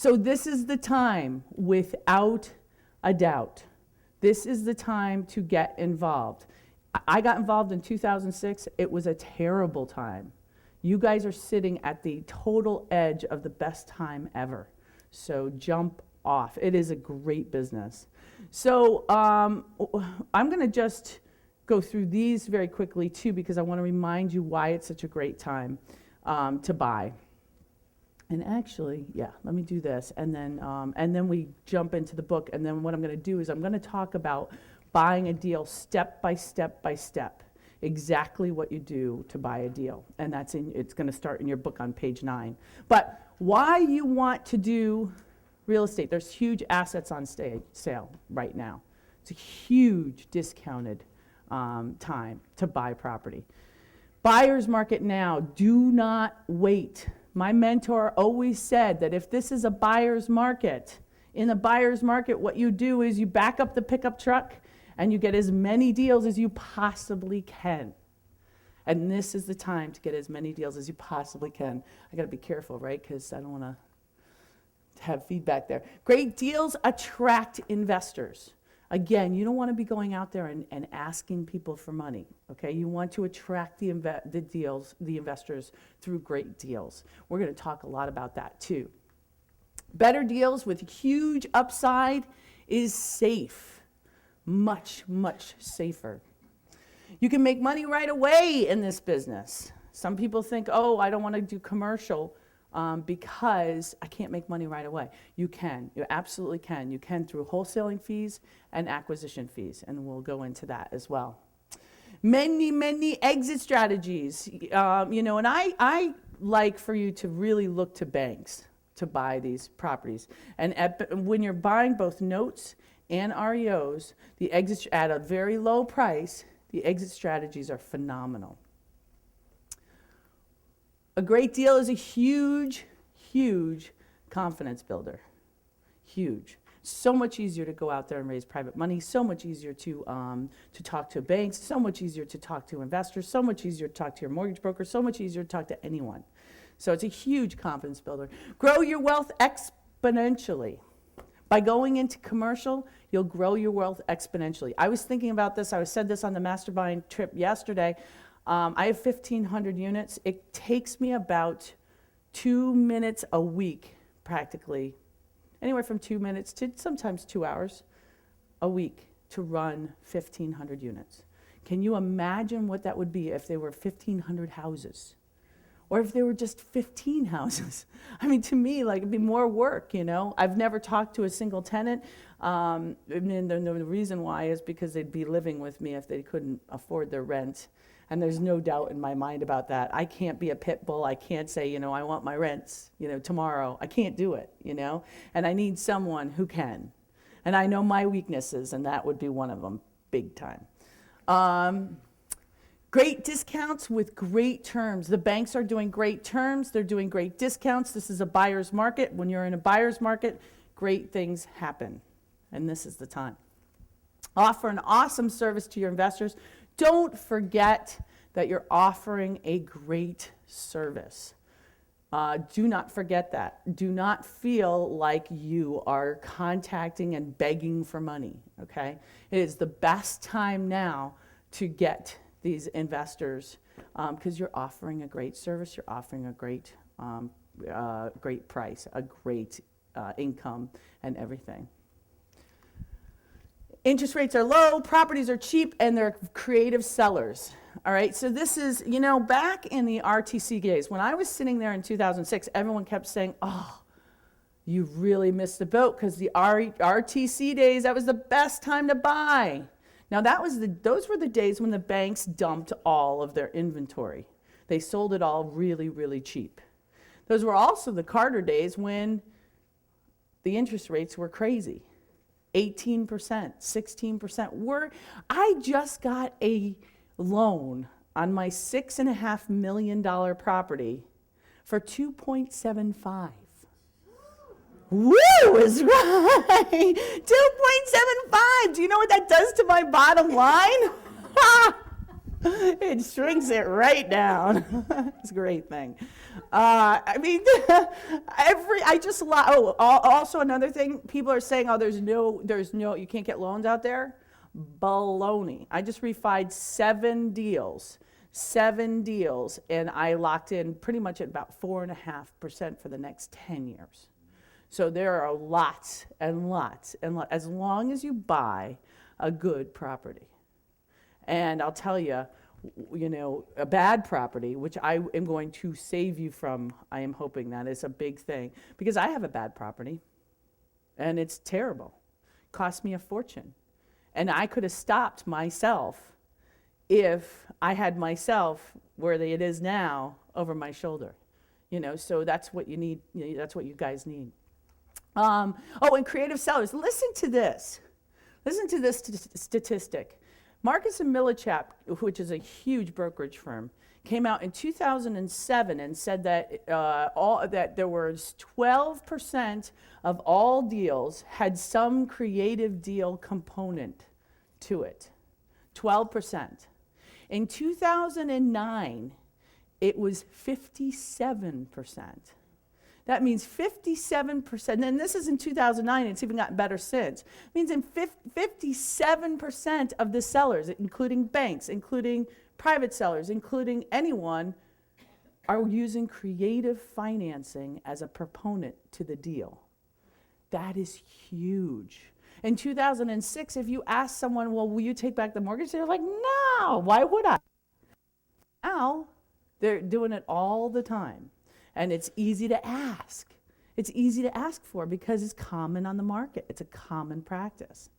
So this is the time, without a doubt. This is the time to get involved. I got involved in 2006. It was a terrible time. You guys are sitting at the total edge of the best time ever. So jump off. It is a great business. So I'm going to just go through these very quickly too, because I want to remind you why it's such a great time to buy. And actually, yeah, let me do this, and then we jump into the book. And then what I'm going to do is I'm going to talk about buying a deal step by step by step, exactly what you do to buy a deal. And it's going to start in your book on page 9. But why you want to do real estate? There's huge assets on sale right now. It's a huge discounted time to buy property. Buyer's market now. Do not wait. My mentor always said that if this is a buyer's market, in a buyer's market, what you do is you back up the pickup truck and you get as many deals as you possibly can. And this is the time to get as many deals as you possibly can. I got to be careful, right? Because I don't want to have feedback there. Great deals attract investors. Again, you don't want to be going out there and asking people for money, okay? You want to attract the investors through great deals. We're going to talk a lot about that too. Better deals with huge upside is safe, much, much safer. You can make money right away in this business. Some people think, oh, I don't want to do commercial because I can't make money right away. You can. You absolutely can. You can through wholesaling fees and acquisition fees, and we'll go into that as well. Many, many exit strategies. And I like for you to really look to banks to buy these properties. And when you're buying both notes and REOs, the exit at a very low price, the exit strategies are phenomenal. A great deal is a huge, huge confidence builder. Huge. So much easier to go out there and raise private money, so much easier to talk to banks, so much easier to talk to investors, so much easier to talk to your mortgage broker, so much easier to talk to anyone. So it's a huge confidence builder. Grow your wealth exponentially. By going into commercial, you'll grow your wealth exponentially. I was thinking about this. I said this on the mastermind trip yesterday. I have 1,500 units. It takes me about 2 minutes a week, practically, anywhere from 2 minutes to sometimes 2 hours a week to run 1,500 units. Can you imagine what that would be if there were 1,500 houses? Or if there were just 15 houses? I mean, to me, like, it'd be more work, you know? I've never talked to a single tenant. And the reason why is because they'd be living with me if they couldn't afford their rent. And there's no doubt in my mind about that. I can't be a pit bull. I can't say, I want my rents, tomorrow. I can't do it, And I need someone who can. And I know my weaknesses, and that would be one of them, big time. Great discounts with great terms. The banks are doing great terms. They're doing great discounts. This is a buyer's market. When you're in a buyer's market, great things happen. And this is the time. Offer an awesome service to your investors. Don't forget that you're offering a great service. Do not forget that. Do not feel like you are contacting and begging for money, okay? It is the best time now to get these investors because you're offering a great service, you're offering a great price, a great income and everything. Interest rates are low, properties are cheap, and they're creative sellers. All right, so this is, back in the RTC days, when I was sitting there in 2006, everyone kept saying, oh, you really missed the boat because the RTC days, that was the best time to buy. Now, those were the days when the banks dumped all of their inventory. They sold it all really, really cheap. Those were also the Carter days when the interest rates were crazy. 18%, 16%. I just got a loan on my $6.5 million property for 2.75. Woo is right. 2.75. Do you know what that does to my bottom line? It shrinks it right down. It's a great thing. I mean, also another thing, people are saying, oh, you can't get loans out there. Baloney. I just refied 7 deals, and I locked in pretty much at about 4.5% for the next 10 years. So there are lots and lots and lots, as long as you buy a good property. And I'll tell you, a bad property, which I am going to save you from, I am hoping that is a big thing, because I have a bad property, and it's terrible. Cost me a fortune. And I could have stopped myself if I had myself where it is now over my shoulder. So that's what you need, that's what you guys need. And creative sellers, listen to this. Listen to this statistic. Marcus & Millichap, which is a huge brokerage firm, came out in 2007 and said that that there was 12% of all deals had some creative deal component to it. 12%. In 2009, it was 57%. That means 57%, and this is in 2009, it's even gotten better since. It means in 57% of the sellers, including banks, including private sellers, including anyone, are using creative financing as a proponent to the deal. That is huge. In 2006, if you ask someone, well, will you take back the mortgage? They're like, no, why would I? Now, they're doing it all the time. And it's easy to ask. It's easy to ask for because it's common on the market. It's a common practice.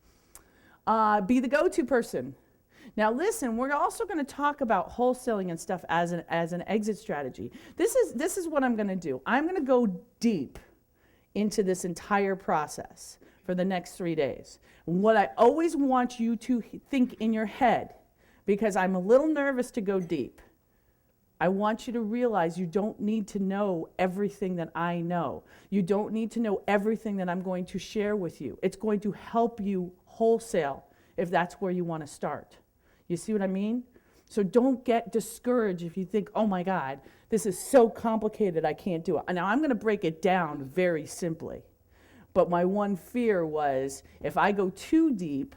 Be the go-to person. Now listen, we're also going to talk about wholesaling and stuff as an exit strategy. This is what I'm going to do. I'm going to go deep into this entire process for the next 3 days. What I always want you to think in your head, because I'm a little nervous to go deep, I want you to realize you don't need to know everything that I know. You don't need to know everything that I'm going to share with you. It's going to help you wholesale if that's where you want to start. You see what I mean? So don't get discouraged if you think, oh my God, this is so complicated, I can't do it. Now I'm going to break it down very simply. But my one fear was if I go too deep,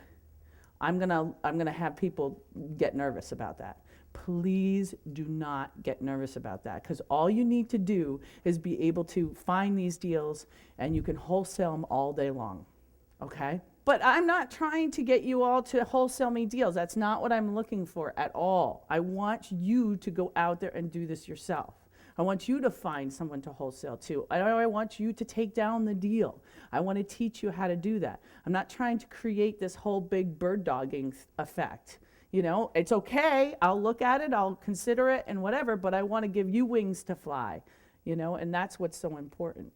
I'm gonna have people get nervous about that. Please do not get nervous about that, because all you need to do is be able to find these deals and you can wholesale them all day long, okay? But I'm not trying to get you all to wholesale me deals. That's not what I'm looking for at all. I want you to go out there and do this yourself. I want you to find someone to wholesale to. I want you to take down the deal. I want to teach you how to do that. I'm not trying to create this whole big bird dogging effect. It's okay. I'll look at it, I'll consider it and whatever, but I want to give you wings to fly, and that's what's so important,